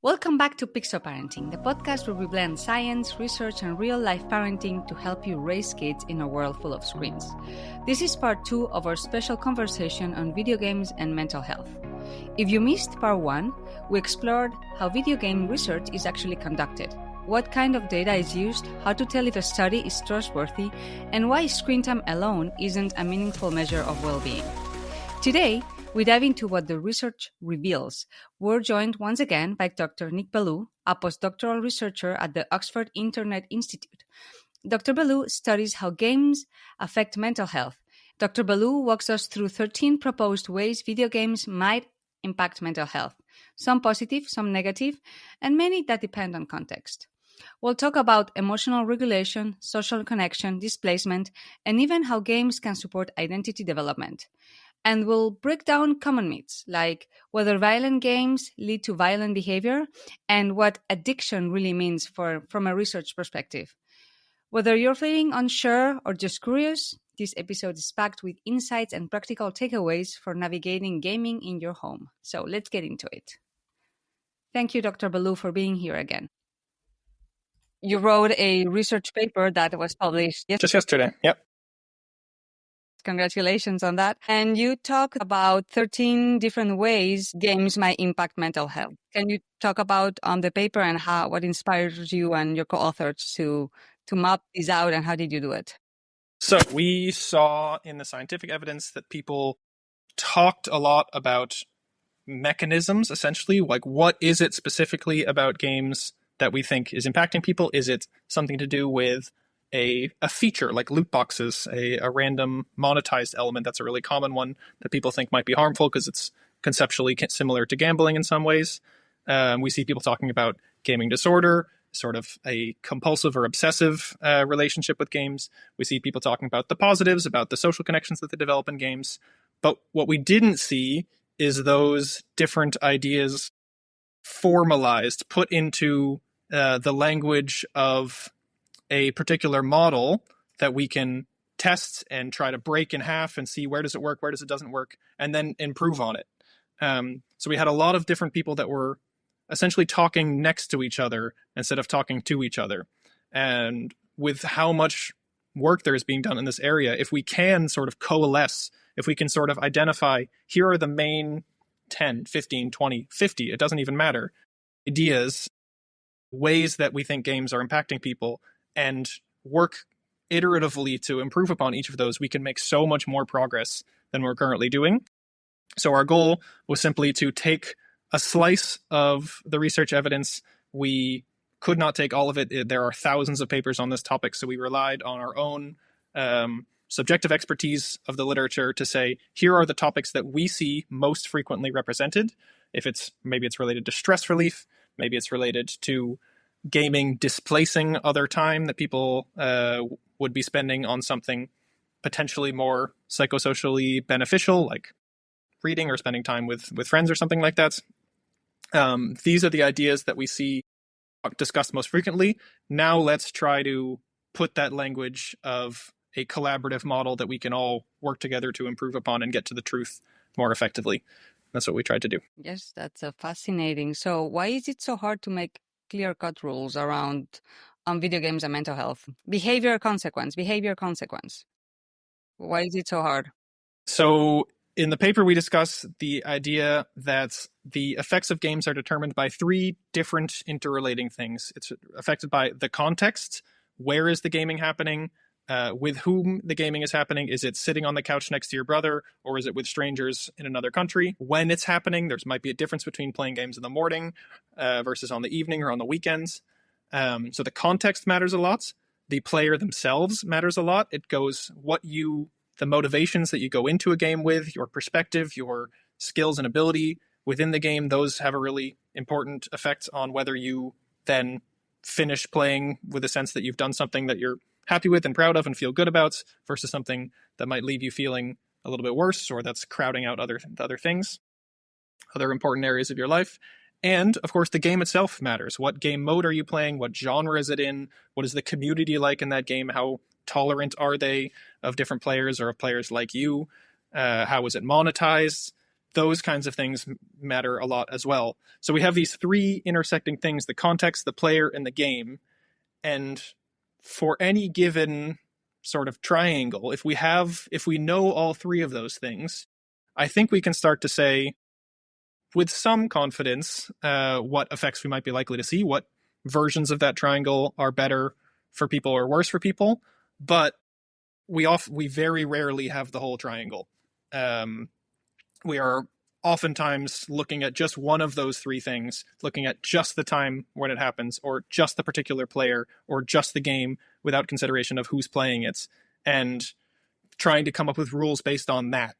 Welcome back to Pixel Parenting, the podcast where we blend science, research, and real-life parenting to help you raise kids in a world full of screens. This is part 2 of our special conversation on video games and mental health. If you missed part 1, we explored how video game research is actually conducted, what kind of data is used, how to tell if a study is trustworthy, and why screen time alone isn't a meaningful measure of well-being. Today, we dive into what the research reveals. We're joined once again by Dr. Nick Ballou, a postdoctoral researcher at the Oxford Internet Institute. Dr. Ballou studies how games affect mental health. Dr. Ballou walks us through 13 proposed ways video games might impact mental health, some positive, some negative, and many that depend on context. We'll talk about emotional regulation, social connection, displacement, and even how games can support identity development. And we'll break down common myths, like whether violent games lead to violent behavior and what addiction really means from a research perspective. Whether you're feeling unsure or just curious, this episode is packed with insights and practical takeaways for navigating gaming in your home. So let's get into it. Thank you, Dr. Ballou, for being here again. You wrote a research paper that was published just yesterday. Yep. Congratulations on that. And you talk about 13 different ways games might impact mental health. Can you talk about on the paper and what inspires you and your co-authors to map these out, and how did you do it? So we saw in the scientific evidence that people talked a lot about mechanisms, essentially, like what is it specifically about games that we think is impacting people? Is it something to do with a feature like loot boxes, a random monetized element? That's a really common one that people think might be harmful because it's conceptually similar to gambling in some ways. We see people talking about gaming disorder, sort of a compulsive or obsessive relationship with games. We see people talking about the positives, about the social connections that they develop in games. But what we didn't see is those different ideas formalized, put into the language of a particular model that we can test and try to break in half and see where does it work, where does it doesn't work, and then improve on it. So we had a lot of different people that were essentially talking next to each other instead of talking to each other. And with how much work there is being done in this area, if we can sort of coalesce, if we can sort of identify, here are the main 10, 15, 20, 50, it doesn't even matter, ideas, ways that we think games are impacting people, and work iteratively to improve upon each of those, we can make so much more progress than we're currently doing. So our goal was simply to take a slice of the research evidence. We could not take all of it. There are thousands of papers on this topic, so we relied on our own subjective expertise of the literature to say, here are the topics that we see most frequently represented. If maybe it's related to stress relief, maybe it's related to gaming displacing other time that people would be spending on something potentially more psychosocially beneficial, like reading or spending time with friends or something like that. These are the ideas that we see discussed most frequently. Now let's try to put that language of a collaborative model that we can all work together to improve upon and get to the truth more effectively. That's what we tried to do. Yes, that's fascinating. So why is it so hard to make clear-cut rules around video games and mental health? Behavior consequence. Why is it so hard? So in the paper, we discuss the idea that the effects of games are determined by 3 different interrelating things. It's affected by the context. Where is the gaming happening? With whom the gaming is happening? Is it sitting on the couch next to your brother, or is it with strangers in another country? When it's happening, there might be a difference between playing games in the morning versus on the evening or on the weekends. So the context matters a lot. The player themselves matters a lot. It goes the motivations that you go into a game with, your perspective, your skills and ability within the game, those have a really important effect on whether you then finish playing with a sense that you've done something that you're happy with and proud of and feel good about, versus something that might leave you feeling a little bit worse, or that's crowding out other things, other important areas of your life. And of course, the game itself matters. What game mode are you playing? What genre is it in? What is the community like in that game? How tolerant are they of different players or of players like you? How is it monetized? those kinds of things matter a lot as well. So we have these three intersecting things: the context, the player, and the game. And for any given sort of triangle, if we know all three of those things, I think we can start to say with some confidence what effects we might be likely to see, what versions of that triangle are better for people or worse for people. But we very rarely have the whole triangle. We are oftentimes looking at just one of those three things, looking at just the time when it happens, or just the particular player, or just the game, without consideration of who's playing it, and trying to come up with rules based on that.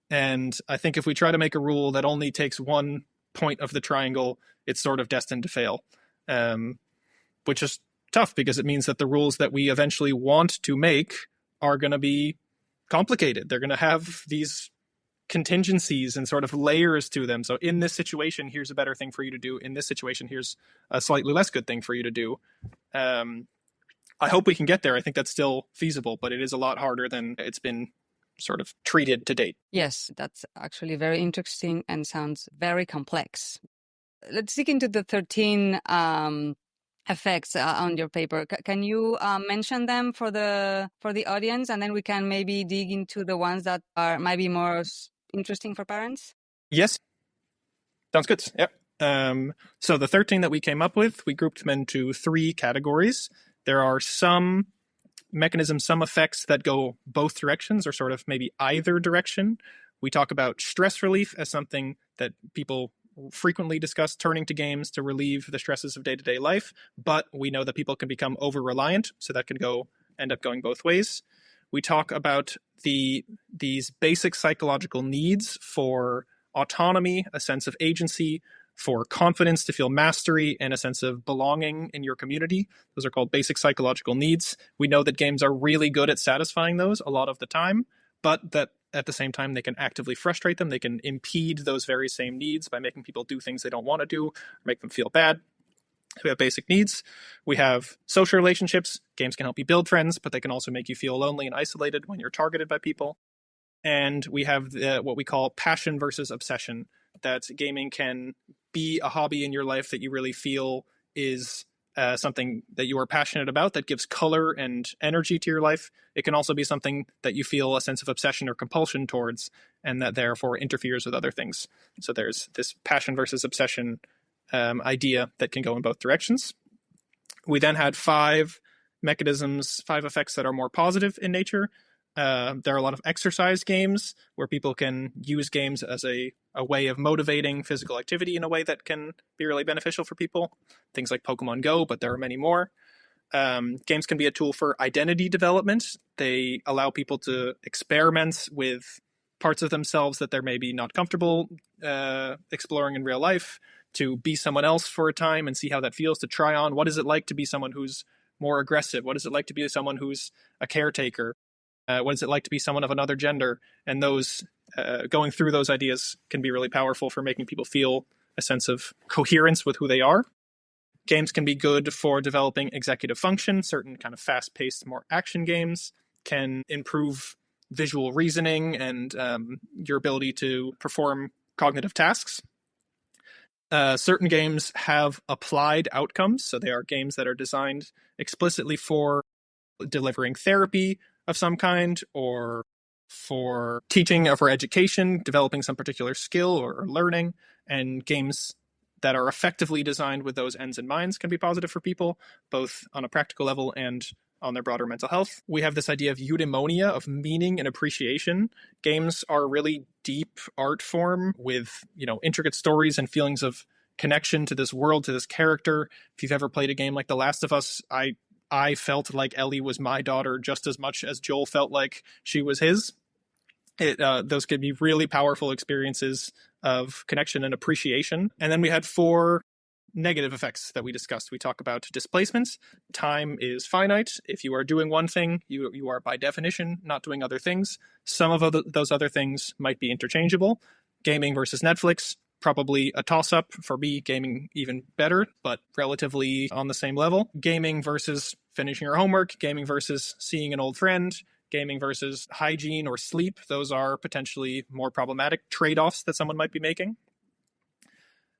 And I think if we try to make a rule that only takes one point of the triangle, it's sort of destined to fail, which is tough because it means that the rules that we eventually want to make are going to be complicated. They're going to have these contingencies and sort of layers to them. So in this situation, here's a better thing for you to do. In this situation, here's a slightly less good thing for you to do. I hope we can get there. I think that's still feasible, but it is a lot harder than it's been sort of treated to date. Yes, that's actually very interesting and sounds very complex. Let's dig into the 13 effects on your paper. Can you mention them for the audience, and then we can maybe dig into the ones that are maybe more interesting for parents? Yes. Sounds good. Yep. So the 13 that we came up with, we grouped them into three categories. There are some mechanisms, some effects that go both directions, or sort of maybe either direction. We talk about stress relief as something that people frequently discuss, turning to games to relieve the stresses of day-to-day life, but we know that people can become over-reliant, so that can end up going both ways. We talk about these basic psychological needs for autonomy, a sense of agency, for confidence, to feel mastery, and a sense of belonging in your community. Those are called basic psychological needs. We know that games are really good at satisfying those a lot of the time, but that at the same time, they can actively frustrate them. They can impede those very same needs by making people do things they don't want to do, or make them feel bad. We have basic needs. We have social relationships. Games can help you build friends, but they can also make you feel lonely and isolated when you're targeted by people. And we have what we call passion versus obsession, that gaming can be a hobby in your life that you really feel is something that you are passionate about, that gives color and energy to your life. It can also be something that you feel a sense of obsession or compulsion towards, and that therefore interferes with other things. So there's this passion versus obsession idea that can go in both directions. We then had 5 mechanisms, 5 effects that are more positive in nature. There are a lot of exercise games where people can use games as a way of motivating physical activity in a way that can be really beneficial for people. Things like Pokemon Go, but there are many more. Games can be a tool for identity development. They allow people to experiment with parts of themselves that they're maybe not comfortable exploring in real life, to be someone else for a time and see how that feels, to try on what is it like to be someone who's more aggressive? What is it like to be someone who's a caretaker? What is it like to be someone of another gender? And those going through those ideas can be really powerful for making people feel a sense of coherence with who they are. Games can be good for developing executive function. Certain kind of fast-paced, more action games can improve visual reasoning and your ability to perform cognitive tasks. Certain games have applied outcomes, so they are games that are designed explicitly for delivering therapy of some kind, or for teaching or for education, developing some particular skill or learning. And games that are effectively designed with those ends in mind can be positive for people, both on a practical level and on their broader mental health. We have this idea of eudaimonia, of meaning and appreciation. Games are a really deep art form with, intricate stories and feelings of connection to this world, to this character. If you've ever played a game like The Last of Us, I felt like Ellie was my daughter just as much as Joel felt like she was his. Those could be really powerful experiences of connection and appreciation. And then we had 4 negative effects that we discussed. We talk about displacement. Time is finite. If you are doing one thing, you are by definition not doing other things. Some of those other things might be interchangeable. Gaming versus Netflix, probably a toss-up. For me, gaming even better, but relatively on the same level. Gaming versus finishing your homework. Gaming versus seeing an old friend. gaming versus hygiene or sleep. Those are potentially more problematic trade-offs that someone might be making.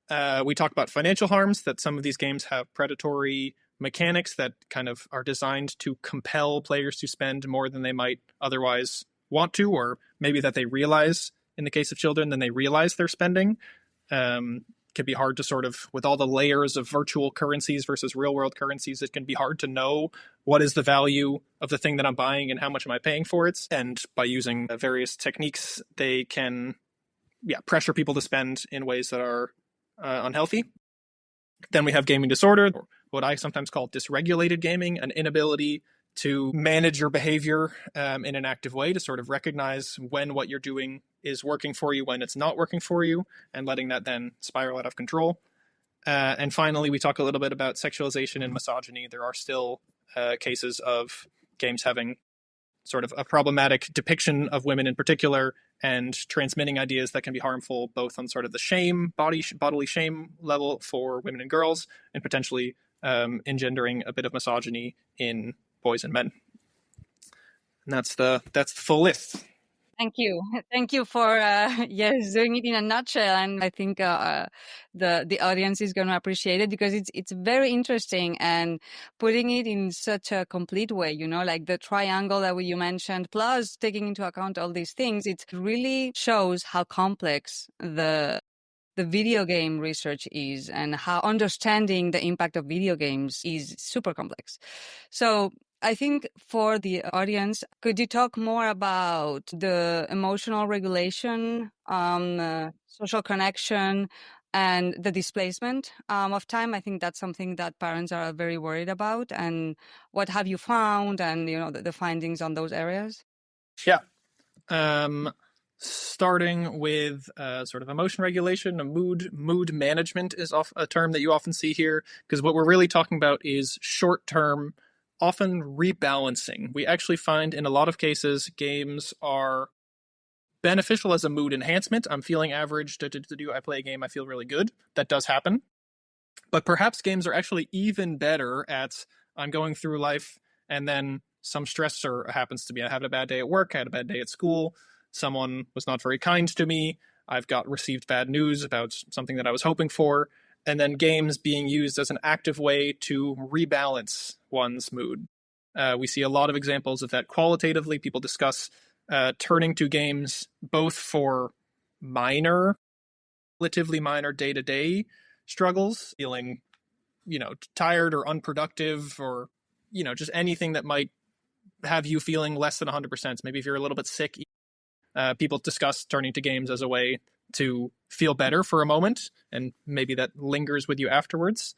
We talk about financial harms, that some of these games have predatory mechanics that kind of are designed to compel players to spend more than they might otherwise want to, or maybe that they realize, in the case of children, then they realize they're spending. Can be hard to sort of, with all the layers of virtual currencies versus real world currencies, it can be hard to know what is the value of the thing that I'm buying and how much am I paying for it. And by using various techniques, they can pressure people to spend in ways that are unhealthy. Then we have gaming disorder, or what I sometimes call dysregulated gaming, an inability to manage your behavior in an active way, to sort of recognize when what you're doing is working for you, when it's not working for you, and letting that then spiral out of control. And finally, we talk a little bit about sexualization and misogyny. There are still cases of games having sort of a problematic depiction of women in particular, and transmitting ideas that can be harmful both on sort of the shame, bodily shame level for women and girls, and potentially engendering a bit of misogyny in boys and men. And that's the full list. Thank you. Thank you for doing it in a nutshell. And I think the audience is going to appreciate it, because it's very interesting, and putting it in such a complete way, like the triangle that you mentioned, plus taking into account all these things, it really shows how complex the video game research is, and how understanding the impact of video games is super complex. So I think for the audience, could you talk more about the emotional regulation, social connection, and the displacement of time? I think that's something that parents are very worried about. And what have you found, and the findings on those areas? Yeah. Starting with sort of emotion regulation, mood management is a term that you often see here, because what we're really talking about is short-term, often rebalancing. We actually find in a lot of cases games are beneficial as a mood enhancement. I'm feeling average, I play a game, I feel really good. That does happen. But perhaps games are actually even better at, I'm going through life and then some stressor happens to me. I had a bad day at work, I had a bad day at school, someone was not very kind to me, I've received bad news about something that I was hoping for, and then games being used as an active way to rebalance one's mood. We see a lot of examples of that qualitatively. People discuss turning to games both for relatively minor day-to-day struggles, feeling, tired or unproductive, or, just anything that might have you feeling less than 100%. Maybe if you're a little bit sick, people discuss turning to games as a way to feel better for a moment, and maybe that lingers with you afterwards.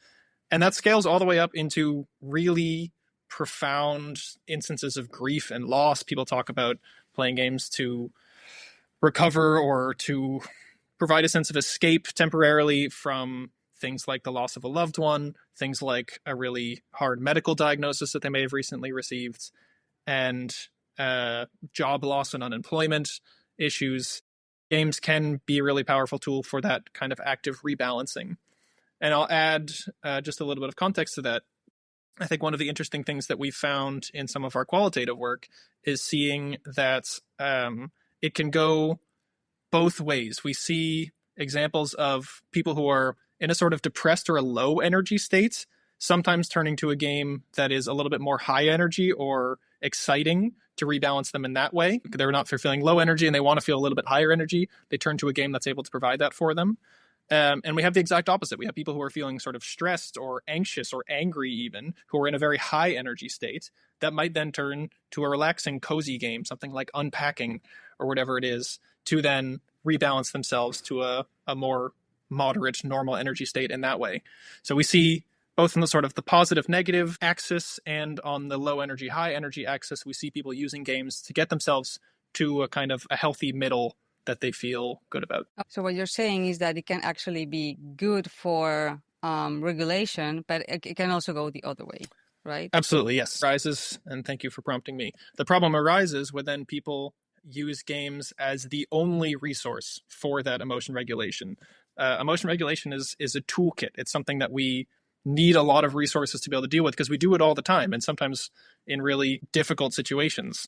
And that scales all the way up into really profound instances of grief and loss. People talk about playing games to recover or to provide a sense of escape temporarily from things like the loss of a loved one, things like a really hard medical diagnosis that they may have recently received, and job loss and unemployment issues. Games can be a really powerful tool for that kind of active rebalancing. And I'll add just a little bit of context to that. I think one of the interesting things that we found in some of our qualitative work is seeing that it can go both ways. We see examples of people who are in a sort of depressed or a low energy state, sometimes turning to a game that is a little bit more high energy or exciting to rebalance them in that way. They're feeling low energy and they want to feel a little bit higher energy. They turn to a game that's able to provide that for them. And we have the exact opposite. We have people who are feeling sort of stressed or anxious or angry even, who are in a very high energy state, that might then turn to a relaxing, cozy game, something like unpacking or whatever it is, to then rebalance themselves to a more moderate, normal energy state in that way. So we see both on the sort of the positive negative axis and on the low energy, high energy axis, we see people using games to get themselves to a kind of a healthy middle that they feel good about. So what you're saying is that it can actually be good for regulation, but it can also go the other way, right? Absolutely, yes. Arises, and thank you for prompting me. The problem arises when then people use games as the only resource for that emotion regulation. Emotion regulation is a toolkit. It's something that we need a lot of resources to be able to deal with, because we do it all the time, and sometimes in really difficult situations.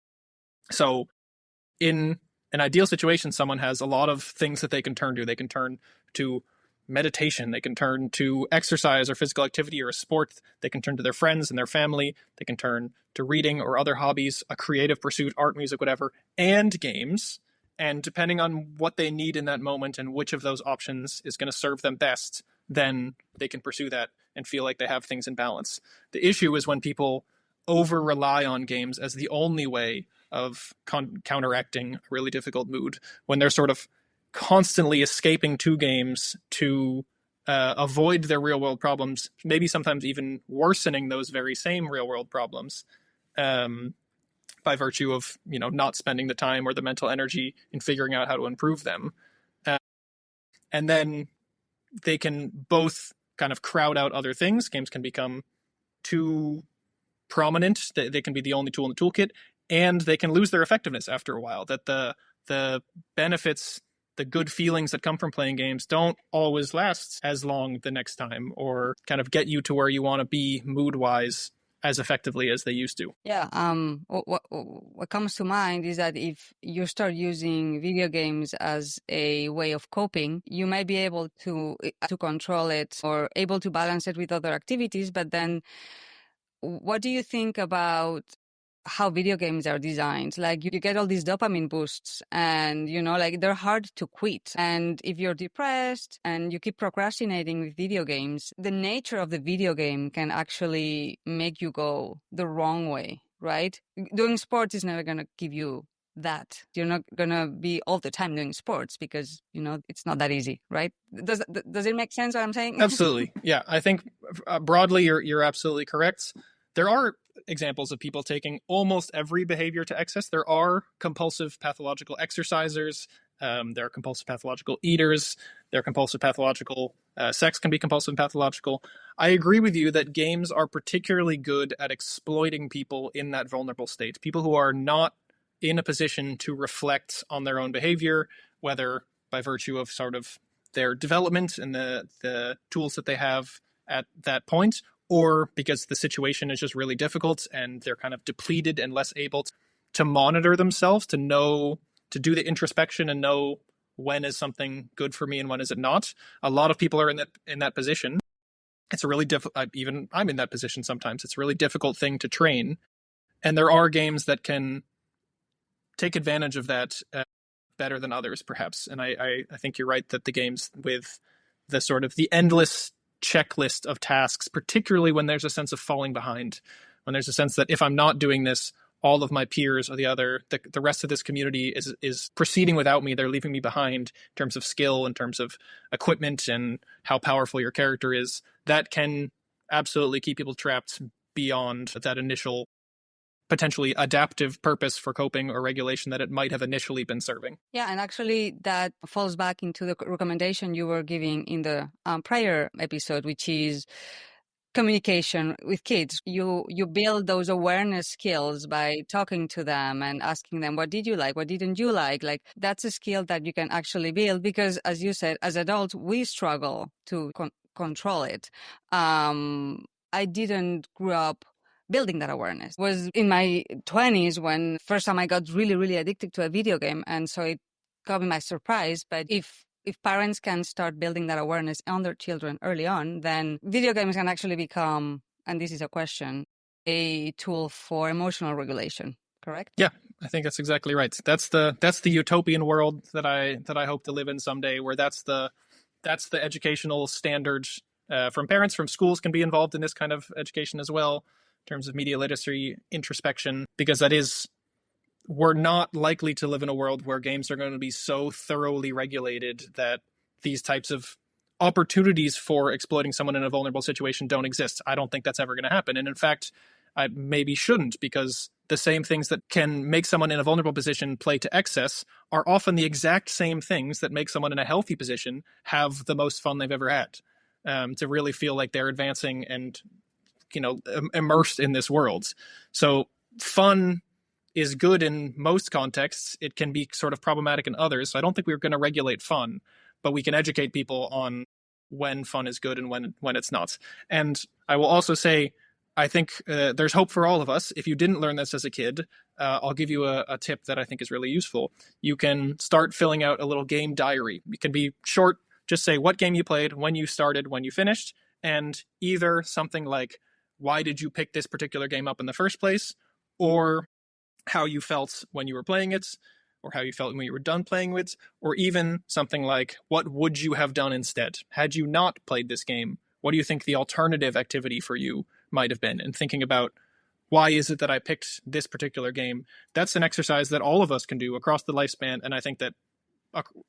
So in an ideal situation, someone has a lot of things that they can turn to. They can turn to meditation. They can turn to exercise or physical activity or a sport. They can turn to their friends and their family. They can turn to reading or other hobbies, a creative pursuit, art, music, whatever, and games. And depending on what they need in that moment and which of those options is going to serve them best, then they can pursue that and feel like they have things in balance. The issue is when people over rely on games as the only way of counteracting a really difficult mood, when they're sort of constantly escaping to games to avoid their real world problems, maybe sometimes even worsening those very same real world problems, by virtue of not spending the time or the mental energy in figuring out how to improve them. And then they can both kind of crowd out other things. Games can become too prominent. They can be the only tool in the toolkit, and they can lose their effectiveness after a while. That the benefits, the good feelings that come from playing games don't always last as long the next time, or kind of get you to where you want to be mood wise as effectively as they used to. Yeah. What comes to mind is that if you start using video games as a way of coping, you might be able to control it or able to balance it with other activities. But then, what do you think about how video games are designed? Like you get all these dopamine boosts and, like they're hard to quit. And if you're depressed and you keep procrastinating with video games, the nature of the video game can actually make you go the wrong way, right? Doing sports is never going to give you that. You're not going to be all the time doing sports because, it's not that easy, right? Does it make sense what I'm saying? Absolutely. Yeah. I think broadly, you're absolutely correct. There are examples of people taking almost every behavior to excess. There are compulsive pathological exercisers. There are compulsive pathological eaters. There are compulsive pathological sex can be compulsive and pathological. I agree with you that games are particularly good at exploiting people in that vulnerable state. People who are not in a position to reflect on their own behavior, whether by virtue of sort of their development and the tools that they have at that point, or because the situation is just really difficult and they're kind of depleted and less able to monitor themselves, to know, to do the introspection and know when is something good for me and when is it not. A lot of people are in that position. It's a really difficult, even I'm in that position sometimes. It's a really difficult thing to train. And there are games that can take advantage of that better than others, perhaps. And I think you're right that the games with the sort of the endless checklist of tasks, particularly when there's a sense of falling behind, when there's a sense that if I'm not doing this, all of my peers or the rest of this community is proceeding without me. They're leaving me behind in terms of skill, in terms of equipment, and how powerful your character is. That can absolutely keep people trapped beyond that initial potentially adaptive purpose for coping or regulation that it might have initially been serving. Yeah, and actually that falls back into the recommendation you were giving in the prior episode, which is communication with kids. You build those awareness skills by talking to them and asking them, what did you like? What didn't you like? Like that's a skill that you can actually build because, as you said, as adults, we struggle to control it. I didn't grow up building that awareness. It was in my 20s when first time I got really, really addicted to a video game. And so it caught me by surprise. But if parents can start building that awareness on their children early on, then video games can actually become, and this is a question, a tool for emotional regulation, correct? Yeah, I think that's exactly right. That's the utopian world that I hope to live in someday, where that's the educational standard from parents, from schools can be involved in this kind of education as well, in terms of media literacy, introspection, because we're not likely to live in a world where games are going to be so thoroughly regulated that these types of opportunities for exploiting someone in a vulnerable situation don't exist. I don't think that's ever going to happen. And in fact, I maybe shouldn't, because the same things that can make someone in a vulnerable position play to excess are often the exact same things that make someone in a healthy position have the most fun they've ever had, to really feel like they're advancing and, immersed in this world. So fun is good in most contexts. It can be sort of problematic in others. So I don't think we're going to regulate fun, but we can educate people on when fun is good and when it's not. And I will also say, I think there's hope for all of us. If you didn't learn this as a kid, I'll give you a tip that I think is really useful. You can start filling out a little game diary. It can be short, just say what game you played, when you started, when you finished, and either something like, why did you pick this particular game up in the first place, or how you felt when you were playing it, or how you felt when you were done playing it, or even something like, what would you have done instead? Had you not played this game, what do you think the alternative activity for you might have been? And thinking about, why is it that I picked this particular game? That's an exercise that all of us can do across the lifespan, and I think that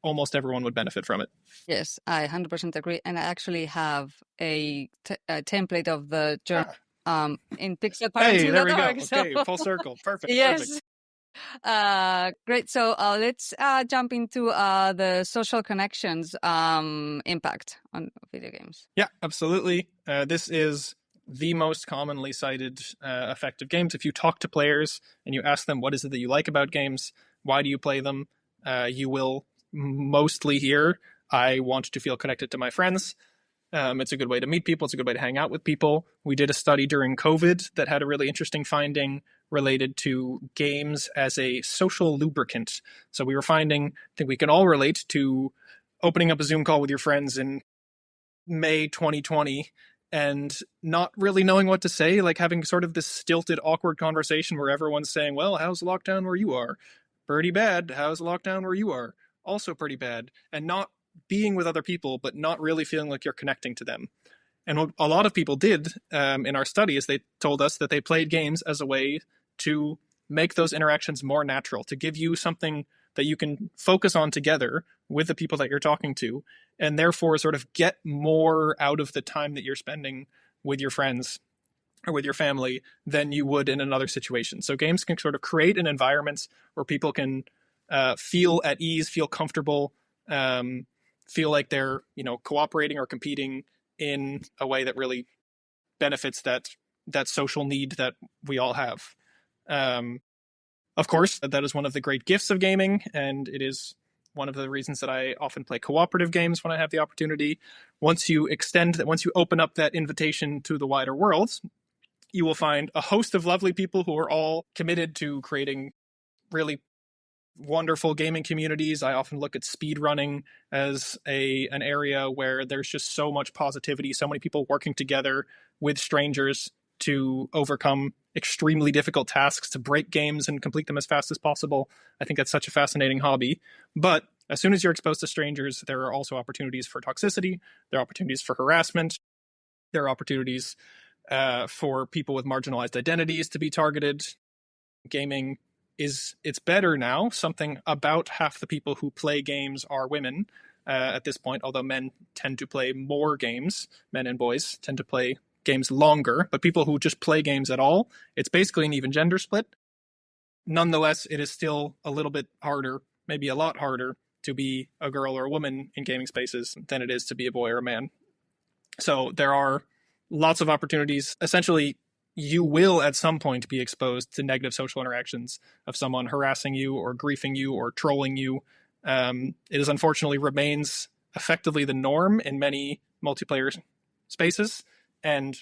almost everyone would benefit from it. Yes, I 100% agree. And I actually have a template of the journal in pixelparenting.org. Hey, there we go. So... Okay, full circle. Perfect. Yes. Perfect. Great. So let's jump into the social connections impact on video games. Yeah, absolutely. This is the most commonly cited effect of games. If you talk to players and you ask them, what is it that you like about games? Why do you play them? You will mostly hear, I want to feel connected to my friends. It's a good way to meet people. It's a good way to hang out with people. We did a study during COVID that had a really interesting finding related to games as a social lubricant. So we were finding, I think we can all relate to opening up a Zoom call with your friends in May 2020 and not really knowing what to say, like having sort of this stilted, awkward conversation where everyone's saying, well, how's the lockdown where you are? Pretty bad. How's the lockdown where you are? Also pretty bad. And not being with other people, but not really feeling like you're connecting to them. And what a lot of people did in our study is they told us that they played games as a way to make those interactions more natural, to give you something that you can focus on together with the people that you're talking to, and therefore sort of get more out of the time that you're spending with your friends or with your family than you would in another situation. So games can sort of create an environment where people can feel at ease, feel comfortable, feel like they're, cooperating or competing in a way that really benefits that social need that we all have. Of course, that is one of the great gifts of gaming, and it is one of the reasons that I often play cooperative games when I have the opportunity. Once you open up that invitation to the wider world, you will find a host of lovely people who are all committed to creating really wonderful gaming communities. I often look at speedrunning as an area where there's just so much positivity, so many people working together with strangers to overcome extremely difficult tasks, to break games and complete them as fast as possible. I think that's such a fascinating hobby. But as soon as you're exposed to strangers, there are also opportunities for toxicity. There are opportunities for harassment. There are opportunities for people with marginalized identities to be targeted. Gaming it's better now. Something about half the people who play games are women at this point, although men tend to play more games. Men and boys tend to play games longer, but people who just play games at all, it's basically an even gender split. Nonetheless, it is still a little bit harder, maybe a lot harder, to be a girl or a woman in gaming spaces than it is to be a boy or a man. So there are lots of opportunities. Essentially, you will at some point be exposed to negative social interactions of someone harassing you or griefing you or trolling you. It is unfortunately remains effectively the norm in many multiplayer spaces, and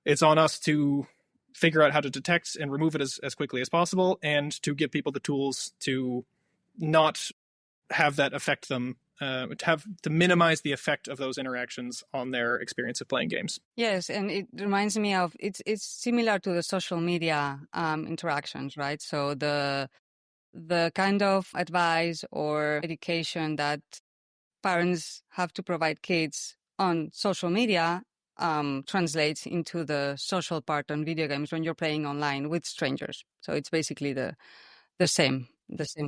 it's on us to figure out how to detect and remove it as quickly as possible, and to give people the tools to not have that affect them, to minimize the effect of those interactions on their experience of playing games. Yes, and it reminds me of it's similar to the social media interactions, right? So the kind of advice or education that parents have to provide kids on social media translates into the social part on video games when you're playing online with strangers. So it's basically the same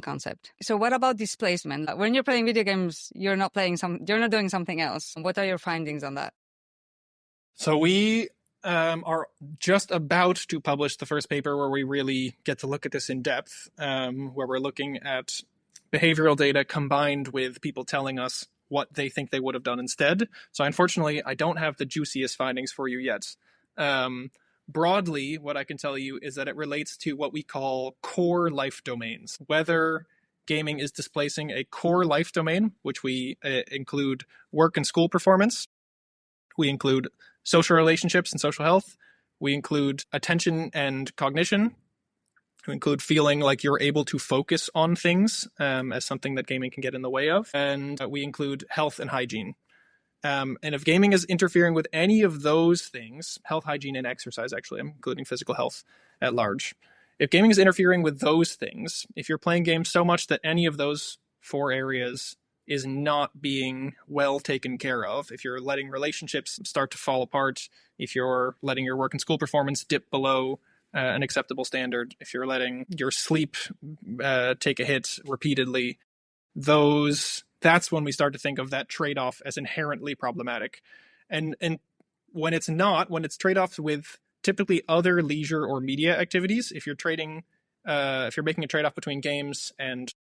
concept. So what about displacement? When you're playing video games, you're not doing something else. What are your findings on that? So we are just about to publish the first paper where we really get to look at this in depth, where we're looking at behavioral data combined with people telling us what they think they would have done instead. So unfortunately, I don't have the juiciest findings for you yet. Broadly, what I can tell you is that it relates to what we call core life domains. Whether gaming is displacing a core life domain, which we include work and school performance, we include social relationships and social health, We include attention and cognition. We include feeling like you're able to focus on things as something that gaming can get in the way of. And we include health and hygiene. And if gaming is interfering with any of those things, health, hygiene, and exercise, actually, I'm including physical health at large. If gaming is interfering with those things, if you're playing games so much that any of those 4 areas is not being well taken care of, if you're letting relationships start to fall apart, if you're letting your work and school performance dip below an acceptable standard, if you're letting your sleep take a hit repeatedly, that's when we start to think of that trade-off as inherently problematic. And when it's not, when it's trade-offs with typically other leisure or media activities, if you're making a trade-off between games and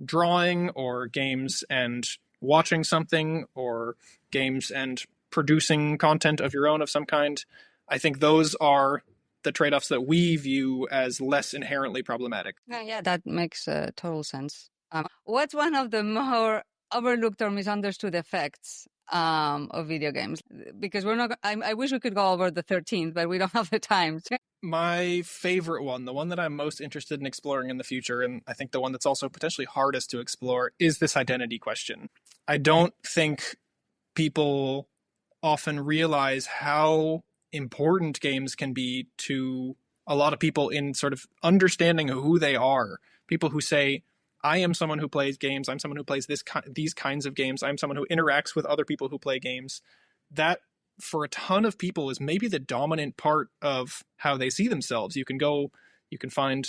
drawing, or games and watching something, or games and producing content of your own of some kind, I think those are the trade-offs that we view as less inherently problematic. Yeah, that makes total sense. What's one of the more overlooked or misunderstood effects of video games? Because we're not. I wish we could go over the 13th, but we don't have the time. My favorite one, the one that I'm most interested in exploring in the future, and I think the one that's also potentially hardest to explore, is this identity question. I don't think people often realize how important games can be to a lot of people in sort of understanding who they are. People who say, I am someone who plays games, I'm someone who plays these kinds of games, I'm someone who interacts with other people who play games. That, for a ton of people, is maybe the dominant part of how they see themselves. You can find,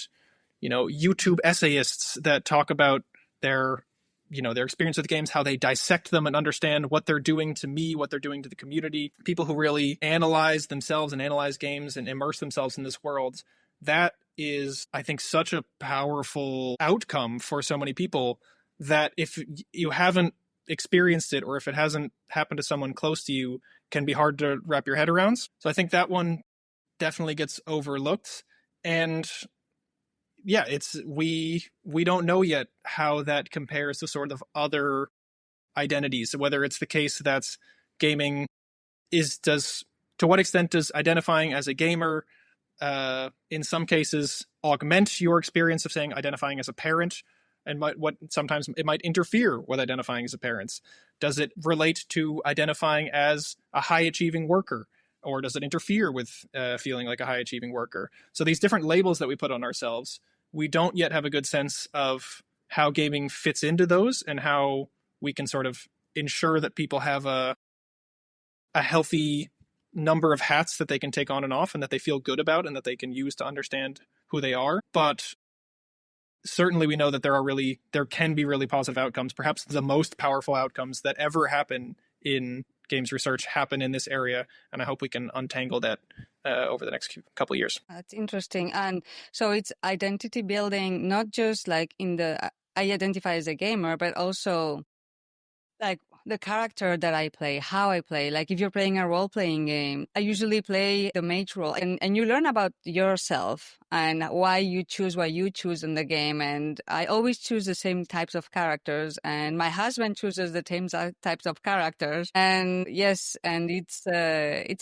YouTube essayists that talk about their experience with games, how they dissect them and understand what they're doing to me, what they're doing to the community. People who really analyze themselves and analyze games and immerse themselves in this world. That is, I think, such a powerful outcome for so many people that if you haven't experienced it, or if it hasn't happened to someone close to you, can be hard to wrap your head around. So I think that one definitely gets overlooked. And yeah, we don't know yet how that compares to sort of other identities, whether it's the case that gaming to what extent does identifying as a gamer in some cases augment your experience of, saying, identifying as a parent, and what sometimes it might interfere with identifying as a parent. Does it relate to identifying as a high achieving worker, or does it interfere with feeling like a high achieving worker? So these different labels that we put on ourselves, we don't yet have a good sense of how gaming fits into those, and how we can sort of ensure that people have a healthy number of hats that they can take on and off, and that they feel good about, and that they can use to understand who they are. But certainly we know that there can be really positive outcomes. Perhaps the most powerful outcomes that ever happen in games research happen in this area, and I hope we can untangle that over the next couple of years. That's interesting. And so it's identity building, not just like I identify as a gamer, but also like the character that I play, how I play. Like if you're playing a role-playing game, I usually play the mage role, and you learn about yourself and why you choose what you choose in the game. And I always choose the same types of characters, and my husband chooses the same types of characters. And yes, and it's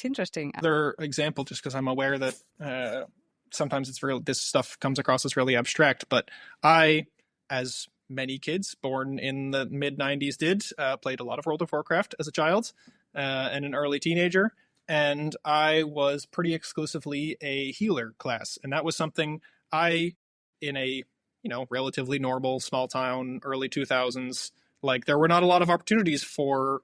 interesting. Another example, just because I'm aware that sometimes this stuff comes across as really abstract, but I, as many kids born in the mid-90s did, played a lot of World of Warcraft as a child and an early teenager, and I was pretty exclusively a healer class, and that was something in a relatively normal small town, early 2000s, like there were not a lot of opportunities for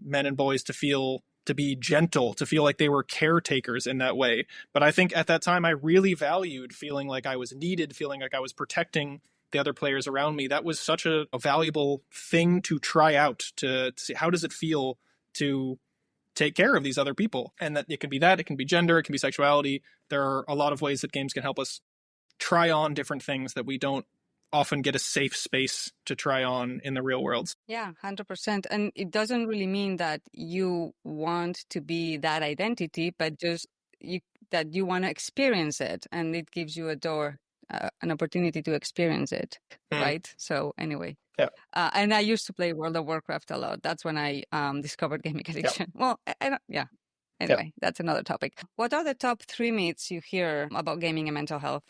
men and boys to be gentle, to feel like they were caretakers in that way. But I think at that time I really valued feeling like I was needed, feeling like I was protecting the other players around me. That was such a valuable thing to try out, to see how does it feel to take care of these other people. And that it can be gender, it can be sexuality. There are a lot of ways that games can help us try on different things that we don't often get a safe space to try on in the real world. Yeah, 100%. And it doesn't really mean that you want to be that identity, but just that you want to experience it, and it gives you an opportunity to experience it, right? So anyway, yeah. And I used to play World of Warcraft a lot. That's when I discovered gaming addiction. Yeah. Well, I don't, yeah. Anyway, That's another topic. What are the top 3 myths you hear about gaming and mental health?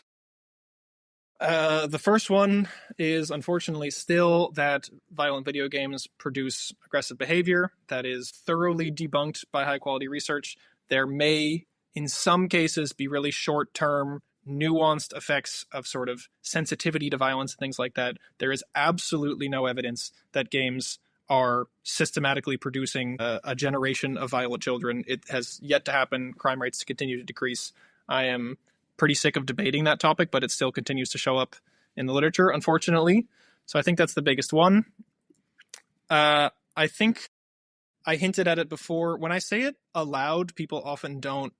The first one is unfortunately still that violent video games produce aggressive behavior. That is thoroughly debunked by high quality research. There may, in some cases, be really short term, nuanced effects of sort of sensitivity to violence and things like that. There is absolutely no evidence that games are systematically producing a generation of violent children. It has yet to happen. Crime rates continue to decrease. I am pretty sick of debating that topic, but it still continues to show up in the literature, unfortunately. So I think that's the biggest one. I think I hinted at it before. When I say it aloud, people often don't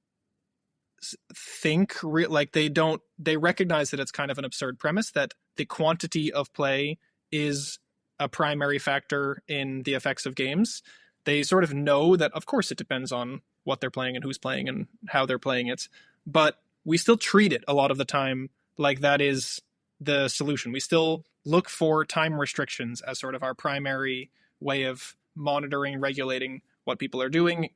think they recognize that it's kind of an absurd premise that the quantity of play is a primary factor in the effects of games. They sort of know that, of course, it depends on what they're playing and who's playing and how they're playing it, but we still treat it a lot of the time like that is the solution. We still look for time restrictions as sort of our primary way of monitoring, regulating what people are doing,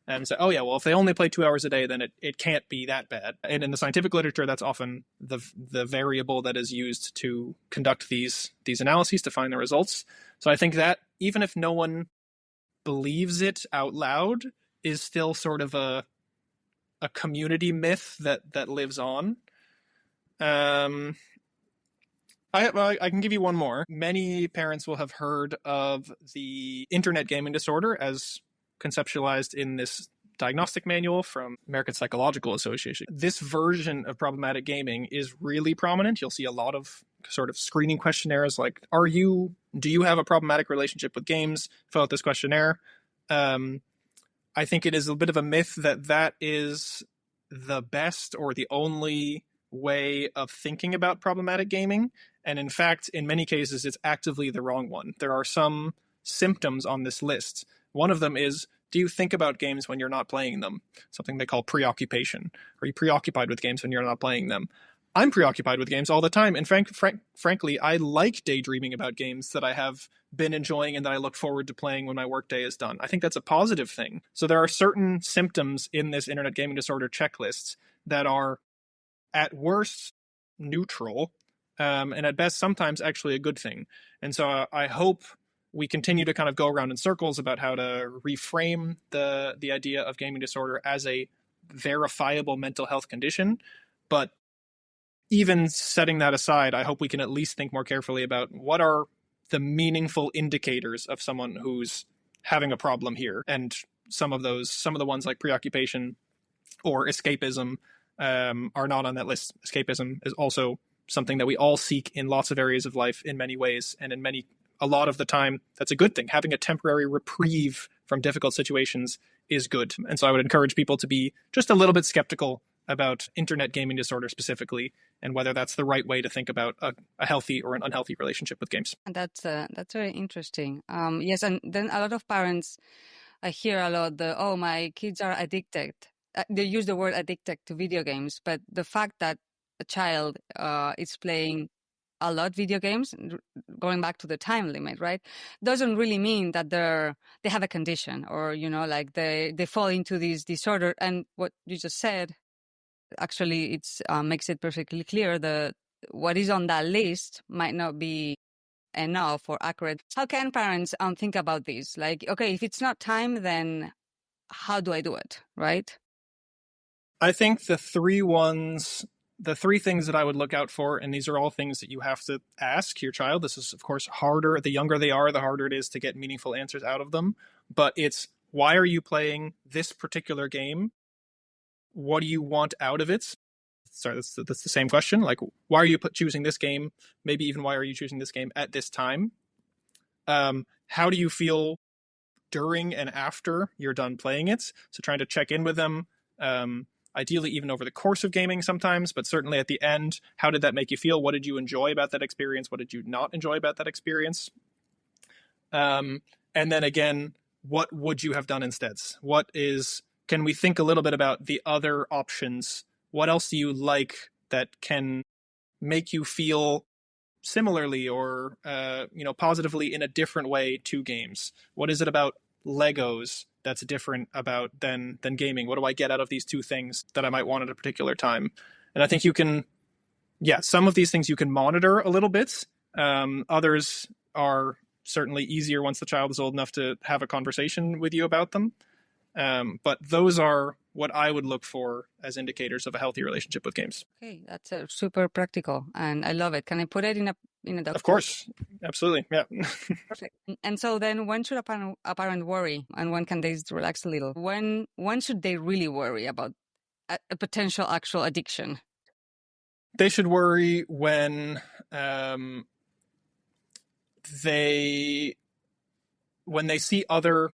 and say, oh yeah, well, if they only play 2 hours a day, then it can't be that bad. And in the scientific literature, that's often the variable that is used to conduct these analyses to find the results. So I think that even if no one believes it out loud, is still sort of a community myth that lives on. I can give you one more. Many parents will have heard of the internet gaming disorder as conceptualized in this diagnostic manual from American Psychological Association. This version of problematic gaming is really prominent. You'll see a lot of sort of screening questionnaires like, do you have a problematic relationship with games? Fill out this questionnaire. I think it is a bit of a myth that is the best or the only way of thinking about problematic gaming. And in fact, in many cases, it's actively the wrong one. There are some symptoms on this list. One of them is, do you think about games when you're not playing them? Something they call preoccupation. Are you preoccupied with games when you're not playing them? I'm preoccupied with games all the time. And frankly, I like daydreaming about games that I have been enjoying and that I look forward to playing when my workday is done. I think that's a positive thing. So there are certain symptoms in this internet gaming disorder checklist that are at worst neutral, and at best sometimes actually a good thing. And so I hope we continue to kind of go around in circles about how to reframe the idea of gaming disorder as a verifiable mental health condition. But even setting that aside, I hope we can at least think more carefully about what are the meaningful indicators of someone who's having a problem here. And some of the ones like preoccupation or escapism are not on that list. Escapism is also something that we all seek in lots of areas of life in many ways, and a lot of the time that's a good thing. Having a temporary reprieve from difficult situations is good. And so I would encourage people to be just a little bit skeptical about internet gaming disorder specifically, and whether that's the right way to think about a healthy or an unhealthy relationship with games. And that's very interesting. Yes, and then a lot of parents, I hear a lot my kids are addicted. They use the word addicted to video games, but the fact that a child is playing a lot video games, going back to the time limit, right, doesn't really mean that they have a condition or like they fall into this disorder. And what you just said, actually, it's makes it perfectly clear that what is on that list might not be enough or accurate. How can parents think about this? Like, okay, if it's not time, then how do I do it, right? I think the three things that I would look out for, and these are all things that you have to ask your child. This is, of course, harder. The younger they are, the harder it is to get meaningful answers out of them. But it's, why are you playing this particular game? What do you want out of it? Sorry, that's the same question. Like, why are you choosing this game? Maybe even why are you choosing this game at this time? How do you feel during and after you're done playing it? So trying to check in with them. Ideally even over the course of gaming sometimes, but certainly at the end, how did that make you feel? What did you enjoy about that experience? What did you not enjoy about that experience? And then again, what would you have done instead? Can we think a little bit about the other options? What else do you like that can make you feel similarly or positively in a different way to games? What is it about Legos that's different about than gaming? What do I get out of these two things that I might want at a particular time? And I think you can, some of these things you can monitor a little bit. Others are certainly easier once the child is old enough to have a conversation with you about them. But those are what I would look for as indicators of a healthy relationship with games. Okay, that's super practical, and I love it. Can I put it in a document? Of course, absolutely, yeah. Perfect. And so then, when should a parent worry, and when can they relax a little? When should they really worry about a potential actual addiction? They should worry when they see other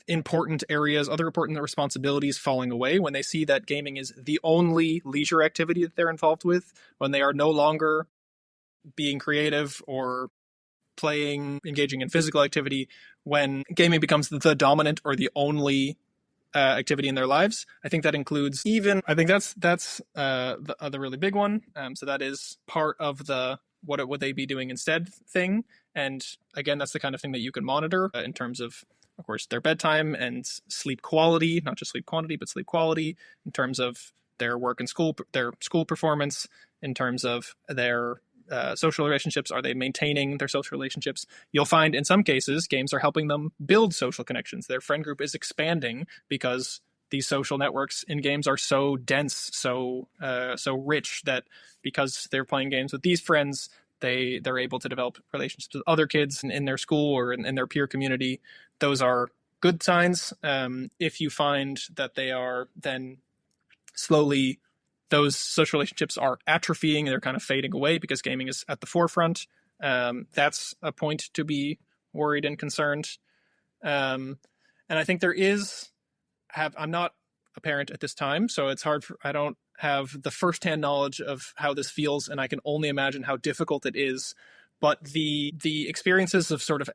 important areas, other important responsibilities falling away, when they see that gaming is the only leisure activity that they're involved with, when they are no longer being creative or engaging in physical activity, when gaming becomes the dominant or the only activity in their lives. I think that includes I think that's the really big one. So that is part of the what would they be doing instead thing. And again, that's the kind of thing that you can monitor in terms of course, their bedtime and sleep quality, not just sleep quantity, but sleep quality, in terms of their work and school, their school performance, in terms of their social relationships. Are they maintaining their social relationships? You'll find in some cases, games are helping them build social connections. Their friend group is expanding because these social networks in games are so dense, so rich, that because they're playing games with these friends, they're able to develop relationships with other kids in their school or in their peer community. Those are good signs. If you find that they are then slowly, those social relationships are atrophying, they're kind of fading away because gaming is at the forefront, that's a point to be worried and concerned. And I think I'm not a parent at this time, so it's hard I don't have the firsthand knowledge of how this feels, and I can only imagine how difficult it is. But the experiences of sort of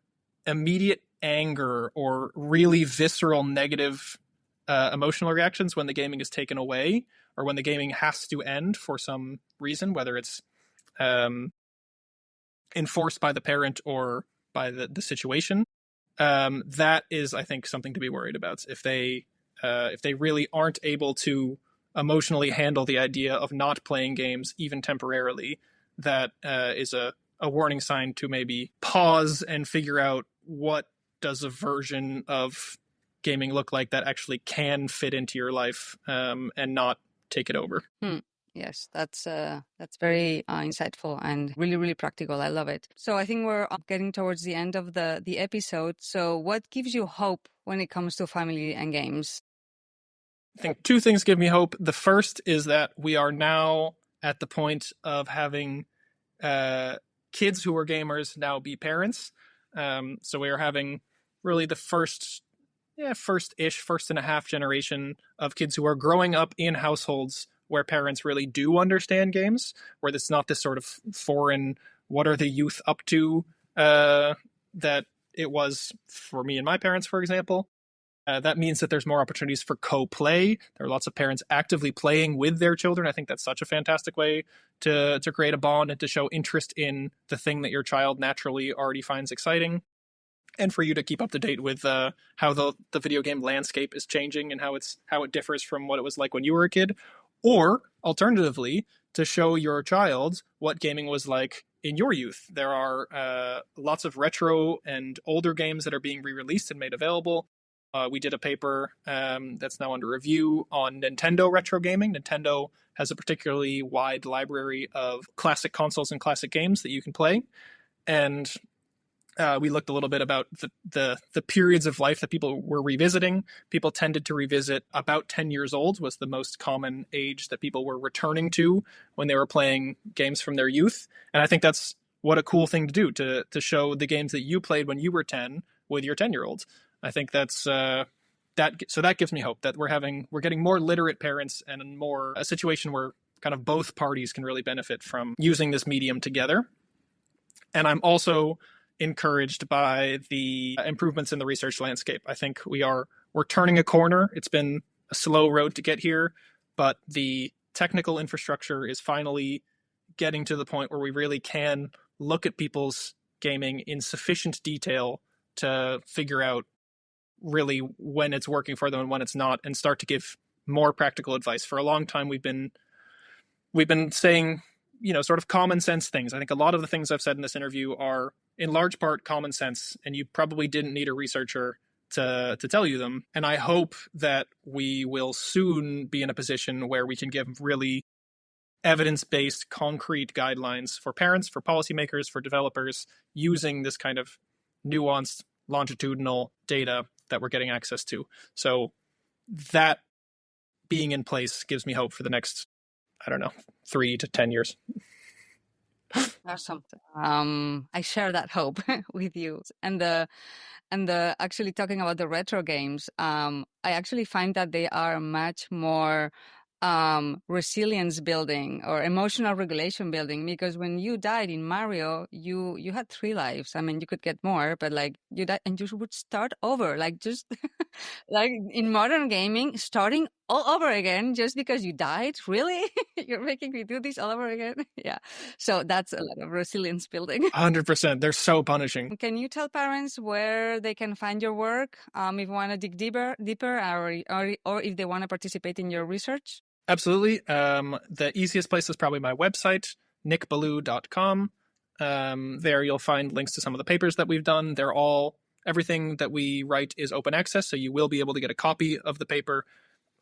immediate anger or really visceral negative emotional reactions when the gaming is taken away, or when the gaming has to end for some reason, whether it's enforced by the parent or by the situation, that is, I think, something to be worried about. If they really aren't able to emotionally handle the idea of not playing games, even temporarily, that is a warning sign to maybe pause and figure out what does a version of gaming look like that actually can fit into your life, and not take it over. Yes, that's very insightful and really, really practical. I love it. So I think we're getting towards the end of the episode. So what gives you hope when it comes to family and games? I think two things give me hope. The first is that we are now at the point of having kids who are gamers now be parents. So we are having really the first and a half generation of kids who are growing up in households where parents really do understand games, where it's not this sort of foreign, what are the youth up to, that it was for me and my parents, for example. That means that there's more opportunities for co-play. There are lots of parents actively playing with their children. I think that's such a fantastic way to create a bond and to show interest in the thing that your child naturally already finds exciting. And for you to keep up to date with how the video game landscape is changing and how it differs from what it was like when you were a kid. Or, alternatively, to show your child what gaming was like in your youth. There are lots of retro and older games that are being re-released and made available. We did a paper that's now under review on Nintendo retro gaming. Nintendo has a particularly wide library of classic consoles and classic games that you can play. And we looked a little bit about the periods of life that people were revisiting. People tended to revisit about 10 years old was the most common age that people were returning to when they were playing games from their youth. And I think that's what a cool thing to do, to show the games that you played when you were 10 with your 10-year-old. I think that's so that gives me hope that we're getting more literate parents and more a situation where kind of both parties can really benefit from using this medium together. And I'm also encouraged by the improvements in the research landscape. I think we're turning a corner. It's been a slow road to get here, but the technical infrastructure is finally getting to the point where we really can look at people's gaming in sufficient detail to figure out really when it's working for them and when it's not, and start to give more practical advice. For a long time, we've been saying, sort of common sense things. I think a lot of the things I've said in this interview are in large part common sense, and you probably didn't need a researcher to tell you them. And I hope that we will soon be in a position where we can give really evidence-based, concrete guidelines for parents, for policymakers, for developers, using this kind of nuanced longitudinal data that we're getting access to. So that being in place gives me hope for the next, 3 to 10 years. Awesome. I share that hope with you. And actually talking about the retro games, I actually find that they are much more resilience building or emotional regulation building, because when you died in Mario, you had 3 lives. I mean, you could get more, but like you died and you would start over, like just like in modern gaming, starting all over again just because you died. Really? You're making me do this all over again? Yeah. So that's a lot of resilience building. 100%. They're so punishing. Can you tell parents where they can find your work if you want to dig deeper, or if they want to participate in your research? Absolutely. The easiest place is probably my website, nickballou.com. There you'll find links to some of the papers that we've done. Everything that we write is open access, so you will be able to get a copy of the paper.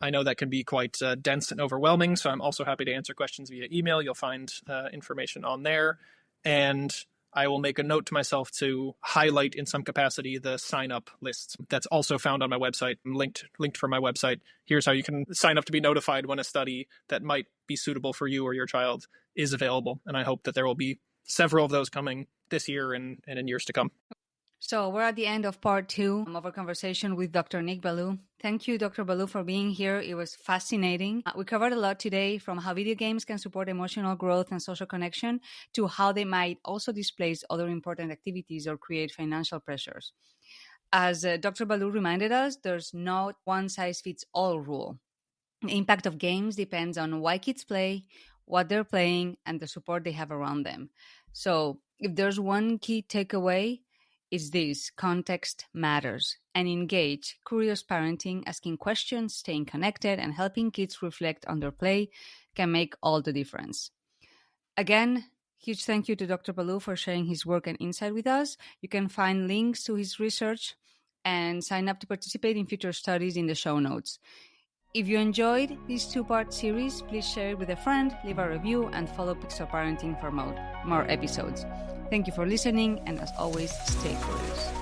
I know that can be quite dense and overwhelming, so I'm also happy to answer questions via email. You'll find information on there. And I will make a note to myself to highlight in some capacity the sign-up list. That's also found on my website, linked from my website. Here's how you can sign up to be notified when a study that might be suitable for you or your child is available. And I hope that there will be several of those coming this year and in years to come. So we're at the end of part 2 of our conversation with Dr. Nick Ballou. Thank you, Dr. Ballou, for being here. It was fascinating. We covered a lot today, from how video games can support emotional growth and social connection to how they might also displace other important activities or create financial pressures. As Dr. Ballou reminded us, there's no one-size-fits-all rule. The impact of games depends on why kids play, what they're playing, and the support they have around them. So if there's one key takeaway, is this: context matters. And engage, curious parenting, asking questions, staying connected, and helping kids reflect on their play can make all the difference. Again, huge thank you to Dr. Ballou for sharing his work and insight with us. You can find links to his research and sign up to participate in future studies in the show notes. If you enjoyed this 2-part series, please share it with a friend, leave a review, and follow Pixel Parenting for more episodes. Thank you for listening, and as always, stay curious.